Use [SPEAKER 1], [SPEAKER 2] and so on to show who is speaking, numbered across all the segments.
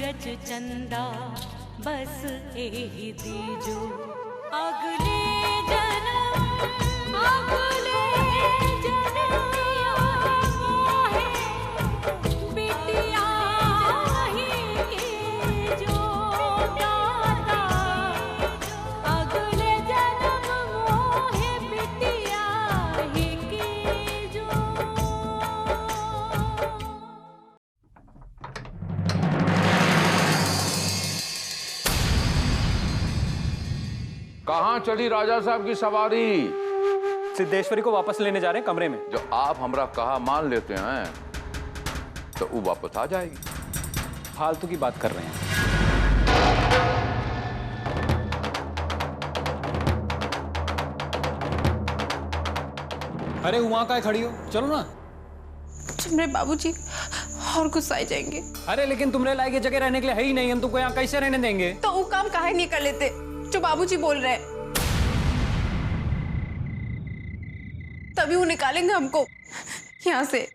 [SPEAKER 1] गज चंदा बस एही दीजो अगले जन्म मोहे बिटिया ही के जो दाता अगले जन्म मोहे बिटिया ही के जो।
[SPEAKER 2] कहाँ चली राजा साहब की सवारी?
[SPEAKER 3] सिद्धेश्वरी को वापस लेने जा रहे हैं कमरे में।
[SPEAKER 2] जो आप हमरा कहा मान लेते हैं तो वो वापस आ जाएगी।
[SPEAKER 3] फालतू की बात कर रहे हैं। अरे वहां काहे खड़ी हो, चलो ना।
[SPEAKER 4] मेरे बाबूजी और गुस्साए जाएंगे।
[SPEAKER 3] अरे लेकिन तुमरे लायक ये जगह रहने के लिए है ही नहीं, हम तुमको यहाँ कैसे रहने देंगे?
[SPEAKER 4] तो वो काम काहे नहीं कर लेते जो बाबूजी बोल रहे हैं? तभी वो निकालेंगे हमको यहाँ से।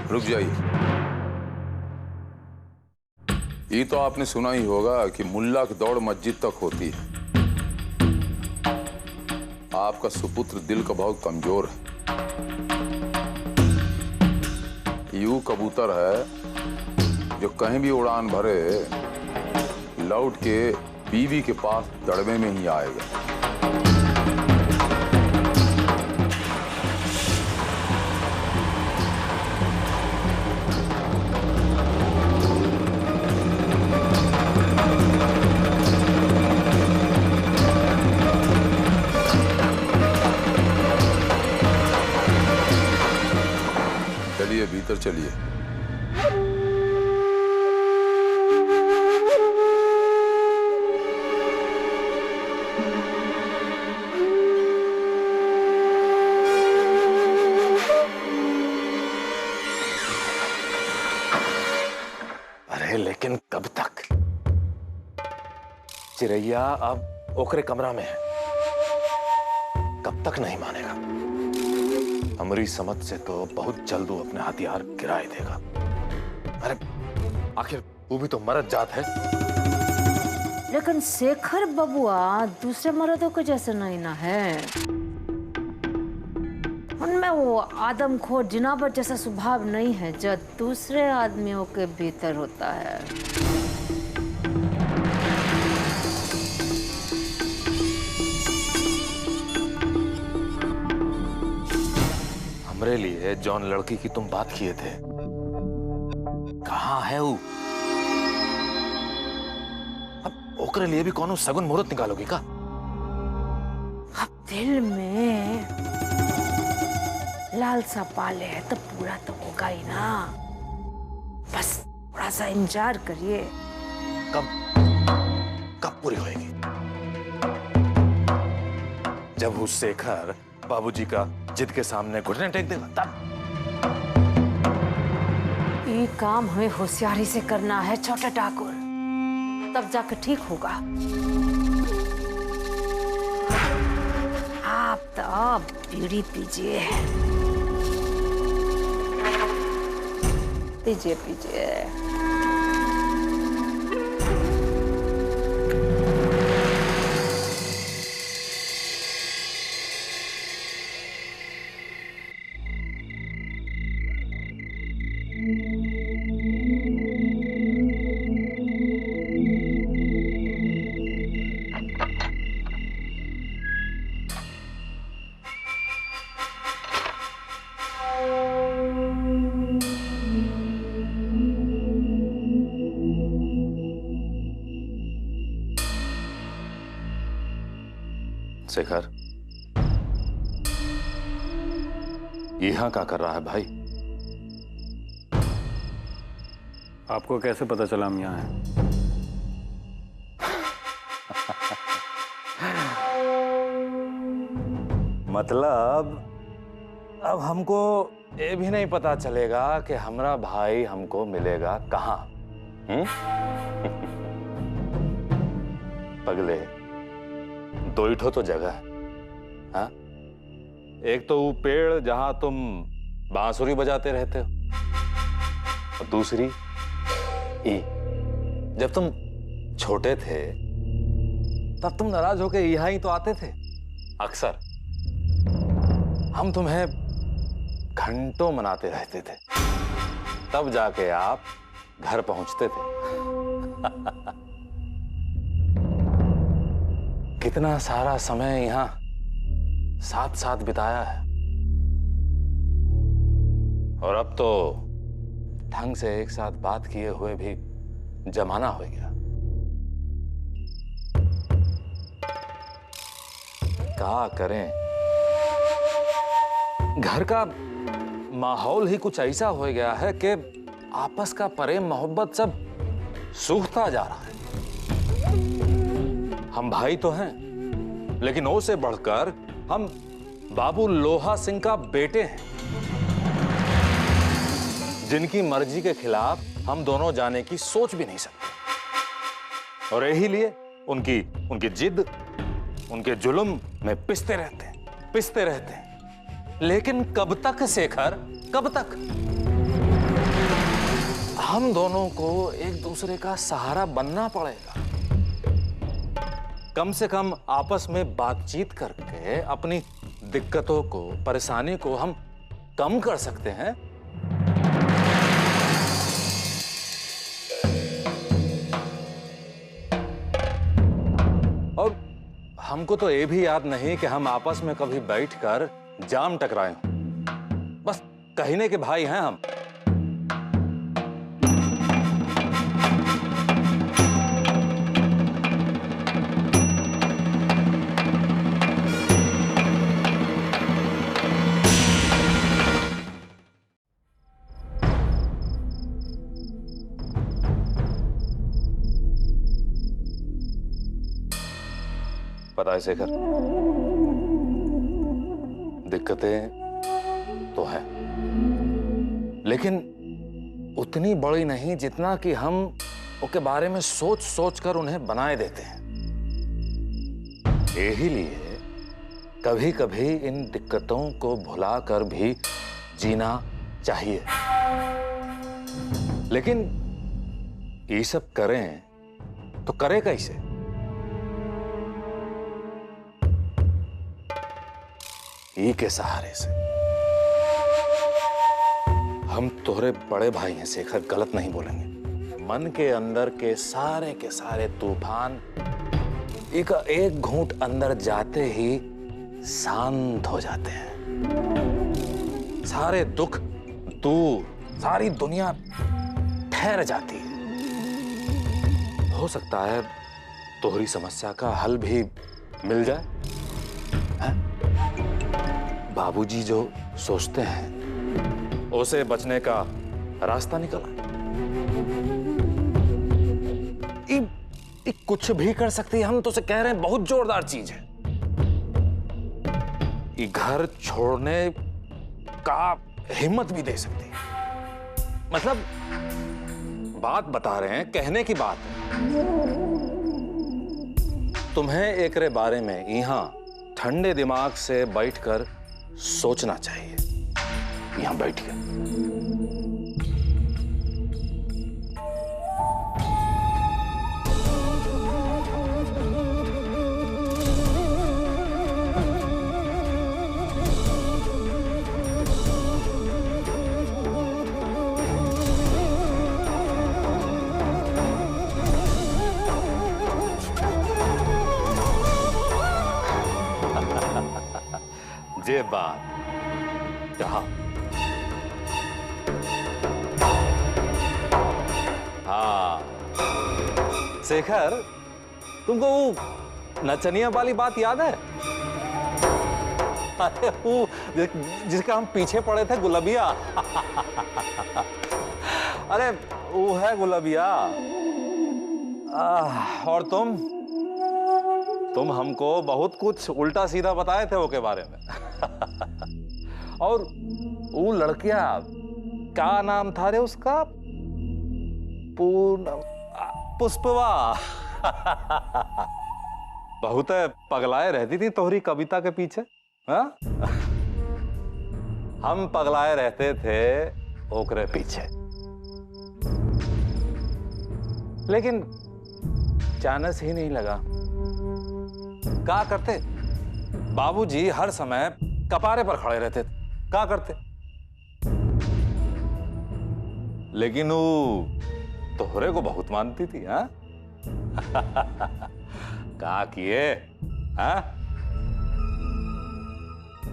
[SPEAKER 2] रुक जाइए। ये तो आपने सुना ही होगा कि मुल्ला की दौड़ मस्जिद तक होती है। आपका सुपुत्र दिल का बहुत कमजोर है। यूं कबूतर है जो कहीं भी उड़ान भरे लौट के बीवी के पास दड़बे में ही आएगा। चलिए भीतर चलिए।
[SPEAKER 5] अरे लेकिन कब तक? चिरैया अब ओकरे कमरा में है, कब तक नहीं मानेगा? हमारी समझ से तो बहुत जल्द वो अपने हथियार गिराए देगा। अरे आखिर वो भी तो मर्द जात है।
[SPEAKER 6] लेकिन शेखर बबुआ दूसरे मर्दों के जैसे नहीं ना है। उनमें वो आदमखोर जिनावर जैसा स्वभाव नहीं है जो दूसरे आदमियों के भीतर होता है।
[SPEAKER 5] हमरे लिए जॉन लड़की की तुम बात किए थे, कहाँ है वो? अब ओकरे लिए भी कौन सगुन मुहूर्त निकालोगी का?
[SPEAKER 6] अब दिल में लालसा पाले है तो पूरा तो होगा ही ना। बस थोड़ा सा इंतजार करिए।
[SPEAKER 5] कब कब पूरी होएगी? जब वो शेखर बाबूजी का जिद के सामने घुटने टेक देगा तब।
[SPEAKER 6] ये काम हमें होशियारी से करना है छोटे ठाकुर, तब जाकर ठीक होगा। आप तो बीड़ी पीजिए, पीजिए पीजिए।
[SPEAKER 5] शेखर, यहां क्या कर रहा है भाई?
[SPEAKER 3] आपको कैसे पता चला हम यहाँ हैं?
[SPEAKER 5] मतलब अब हमको ये भी नहीं पता चलेगा कि हमारा भाई हमको मिलेगा कहाँ? पगले, दो ही ठो तो जगह है। हाँ? एक तो वो पेड़ जहां तुम बांसुरी बजाते रहते हो, और दूसरी ई, जब तुम छोटे थे तब तुम नाराज होके यहां ही तो आते थे अक्सर। हम तुम्हें घंटों मनाते रहते थे, तब जाके आप घर पहुंचते थे। कितना सारा समय यहां साथ साथ बिताया है, और अब तो ढंग से एक साथ बात किए हुए भी जमाना हो गया। क्या करें, घर का माहौल ही कुछ ऐसा हो गया है कि आपस का प्रेम मोहब्बत सब सूखता जा रहा है। हम भाई तो हैं, लेकिन उससे बढ़कर हम बाबू लोहा सिंह का बेटे हैं, जिनकी मर्जी के खिलाफ हम दोनों जाने की सोच भी नहीं सकते। और यही लिए उनकी जिद, उनके जुल्म में पिसते रहते हैं। लेकिन कब तक शेखर, कब तक? हम दोनों को एक दूसरे का सहारा बनना पड़ेगा। कम से कम आपस में बातचीत करके अपनी दिक्कतों को, परेशानी को हम कम कर सकते हैं। और हमको तो ये भी याद नहीं कि हम आपस में कभी बैठकर जाम टकराए। बस कहने के भाई हैं हम। पता है शेखर, दिक्कतें तो हैं, लेकिन उतनी बड़ी नहीं जितना कि हम उसके बारे में सोच सोच कर उन्हें बनाए देते हैं। यही लिए कभी कभी इन दिक्कतों को भुलाकर भी जीना चाहिए। लेकिन ये सब करें तो करें कैसे? ई के सहारे से। हम तोहरे बड़े भाई हैं शेखर, गलत नहीं बोलेंगे। मन के अंदर के सारे तूफान एक घूंट अंदर जाते ही शांत हो जाते हैं। सारे दुख दूर, सारी दुनिया ठहर जाती है। हो सकता है तोहरी समस्या का हल भी मिल जाए। बाबूजी जो सोचते हैं उसे बचने का रास्ता निकला। कुछ भी कर सकती है, हम तो से कह रहे हैं, बहुत जोरदार चीज है। ये घर छोड़ने का हिम्मत भी दे सकती है। मतलब बात बता रहे हैं, कहने की बात है। तुम्हें एकरे बारे में यहां ठंडे दिमाग से बैठकर सोचना चाहिए। यहां बैठ के जे बात कहा। हाँ शेखर, तुमको वो नचनिया वाली बात याद है? अरे वो जिसका हम पीछे पड़े थे, गुलाबिया। अरे वो है गुलाबिया। और तुम हमको बहुत कुछ उल्टा सीधा बताए थे वो के बारे में। और वो लड़किया, क्या नाम था रे उसका? पुष्पवा। बहुत पगलाए रहती थी तोहरी कविता के पीछे। हाँ? हम पगलाए रहते थे ओकरे पीछे, लेकिन चांस ही नहीं लगा। क्या करते? बाबूजी हर समय कपारे पर खड़े रहते थे। क्या करते? लेकिन वो तोहरे को बहुत मानती थी। हाँ? क्या किए? हाँ?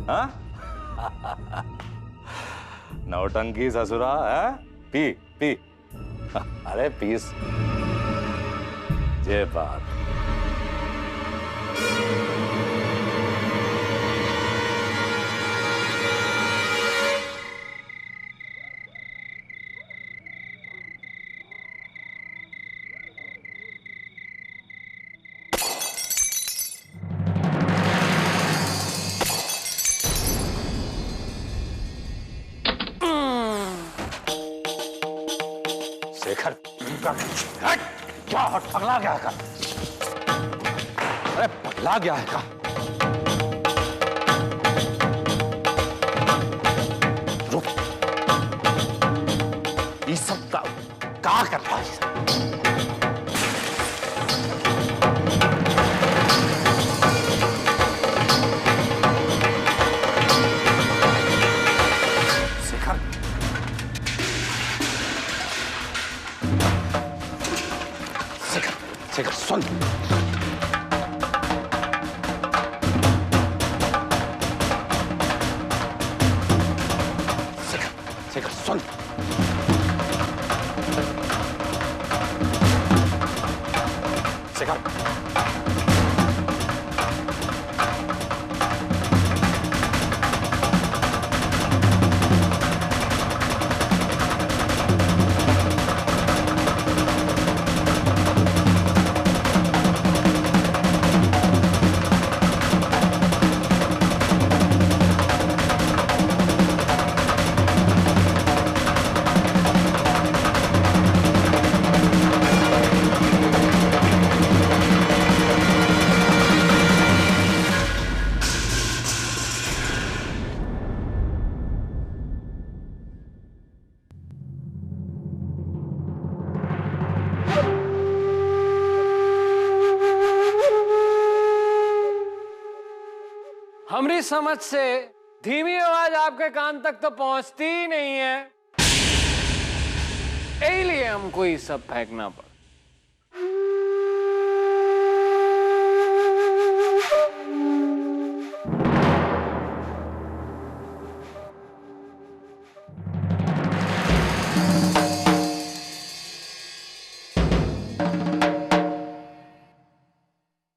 [SPEAKER 5] हाँ? नौटंकी ससुरा है। P P. अरे पीस। ये बात। शेखर, क्या पगला गया है का? अरे पगला गया है का? रुक, ये सब क्या कर रहा है? शेखर सुन। शेखर सुन। शेखर
[SPEAKER 3] हमारी समझ से धीमी आवाज आपके कान तक तो पहुंचती ही नहीं है, इसलिए हमको ये सब फेंकना पड़ा।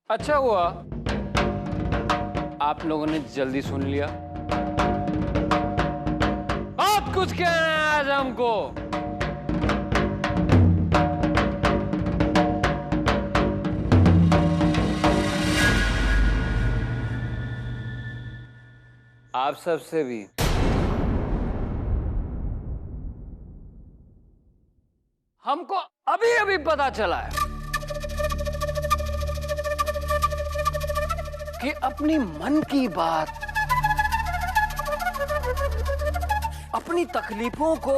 [SPEAKER 3] अच्छा हुआ आप लोगों ने जल्दी सुन लिया। अब कुछ कहना है आज हमको। आप सबसे भी। हमको अभी अभी पता चला है कि अपनी मन की बात, अपनी तकलीफों को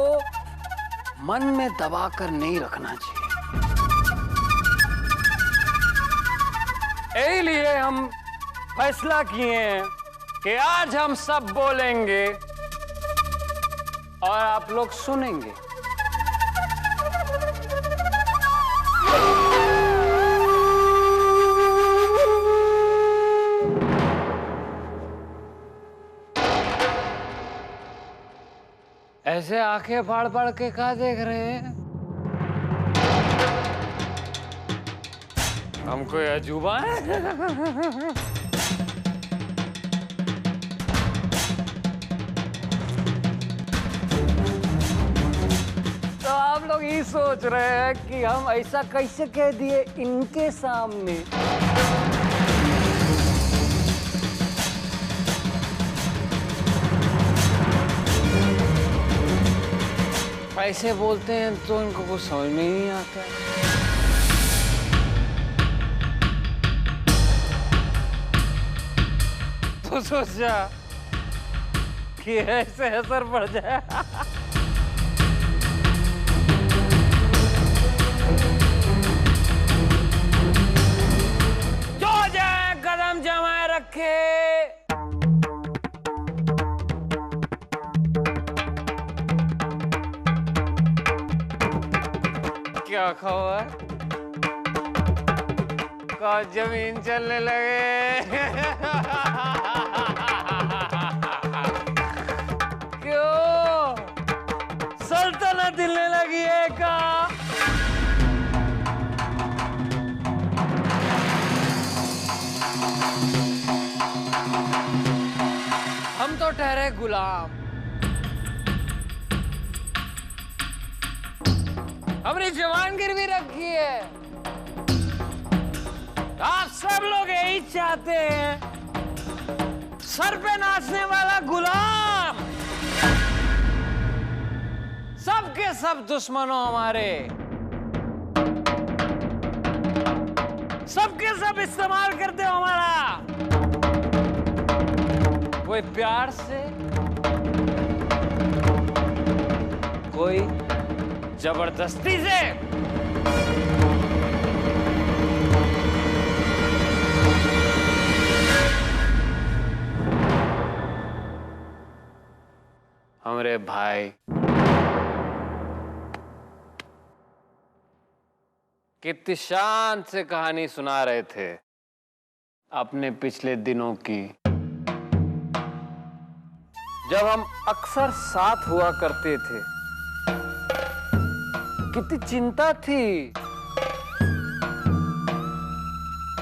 [SPEAKER 3] मन में दबा कर नहीं रखना चाहिए। इसलिए हम फैसला किए हैं कि आज हम सब बोलेंगे और आप लोग सुनेंगे। ऐसे आंखें फाड़ फाड़ के क्या देख रहे हैं? हमको यह अजूबा है। यही सोच रहे हैं कि हम ऐसा कैसे कह दिए इनके सामने। ऐसे बोलते हैं तो इनको कुछ समझ में ही नहीं आता है। तो सोचा कि ऐसे असर पड़ जाए। जो जाए कदम जमाए रखे। क्या खबर? का जमीन चलने लगे। क्यों? सल्तनत हिलने लगी है का? हम तो ठहरे गुलाम। हमने जवान गिरवी रखी है। आप सब लोग यही चाहते हैं, सर पे नाचने वाला गुलाम। सबके सब दुश्मनों हमारे, सबके सब इस्तेमाल करते हो हमारा। कोई प्यार से, कोई जबरदस्ती से। हमारे भाई कितनी शान से कहानी सुना रहे थे अपने पिछले दिनों की, जब हम अक्सर साथ हुआ करते थे। कितनी चिंता थी।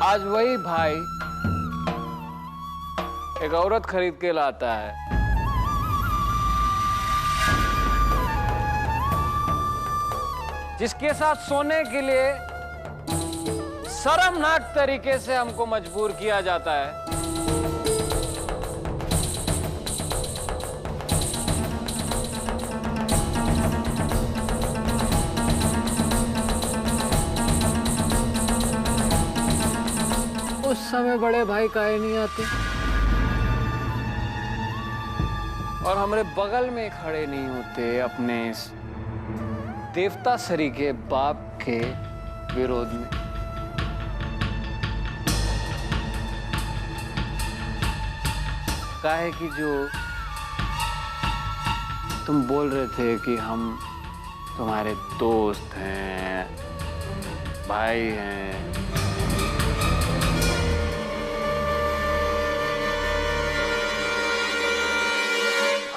[SPEAKER 3] आज वही भाई एक औरत खरीद के लाता है, जिसके साथ सोने के लिए शर्मनाक तरीके से हमको मजबूर किया जाता है। उस समय बड़े भाई काहे नहीं आते और हमारे बगल में खड़े नहीं होते अपने इस देवता सरी के बाप के विरोध में। काहे कि जो तुम बोल रहे थे कि हम तुम्हारे दोस्त हैं, भाई हैं,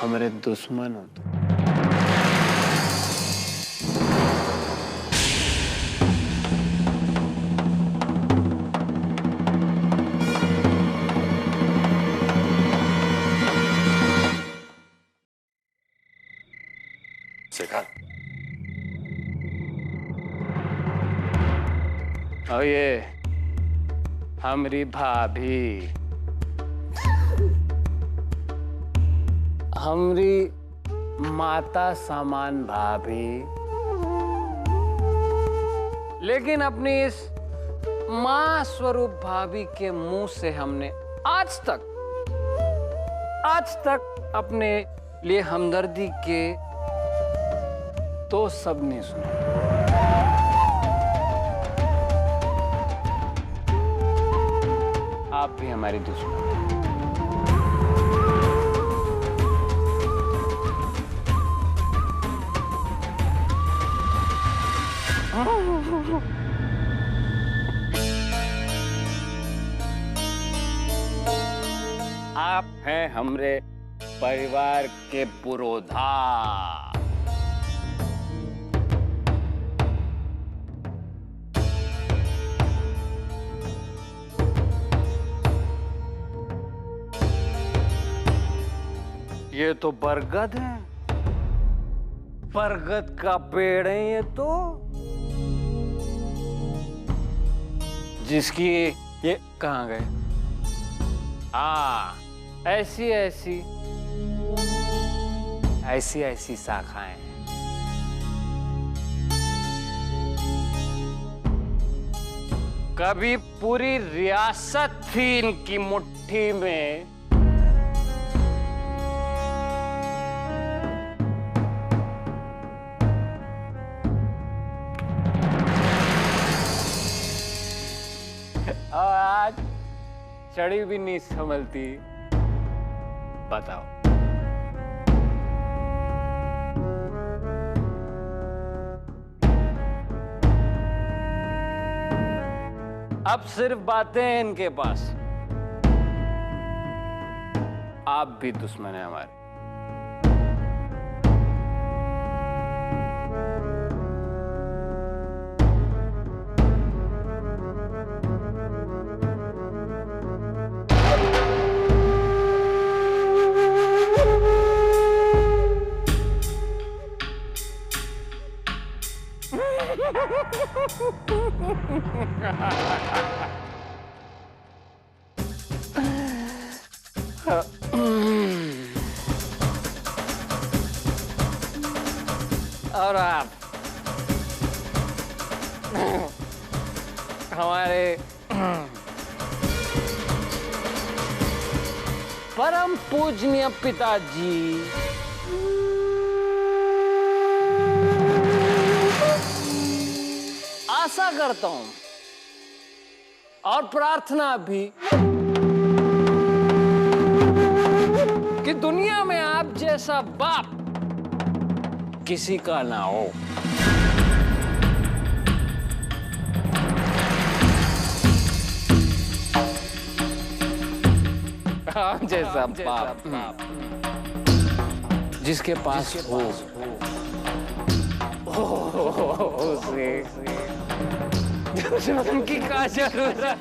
[SPEAKER 3] हमारे दुश्मन हो तुम।
[SPEAKER 5] शेखर,
[SPEAKER 3] और ये हमारी भाभी, हमारी माता समान भाभी, लेकिन अपनी इस मां स्वरूप भाभी के मुंह से हमने आज तक अपने लिए हमदर्दी के तो सब नहीं सुना। आप भी हमारी दुश्मन। आप हैं हमरे परिवार के पुरोधा। ये तो बरगद है, बरगद का पेड़ है ये तो, जिसकी ये कहाँ गए? हाँ, ऐसी ऐसी शाखाएं। कभी पूरी रियासत थी इनकी मुट्ठी में, और आज चढ़ी भी नहीं संभलती। बताओ, अब सिर्फ बातें हैं इनके पास। आप भी दुश्मन हैं हमारे। और आप हमारे परम पूजनीय पिताजी, आशा करता हूं और प्रार्थना भी कि दुनिया में आप जैसा बाप किसी का ना हो। आप जैसा बाप जिसके पास हो उसे की क्या जरूरत है?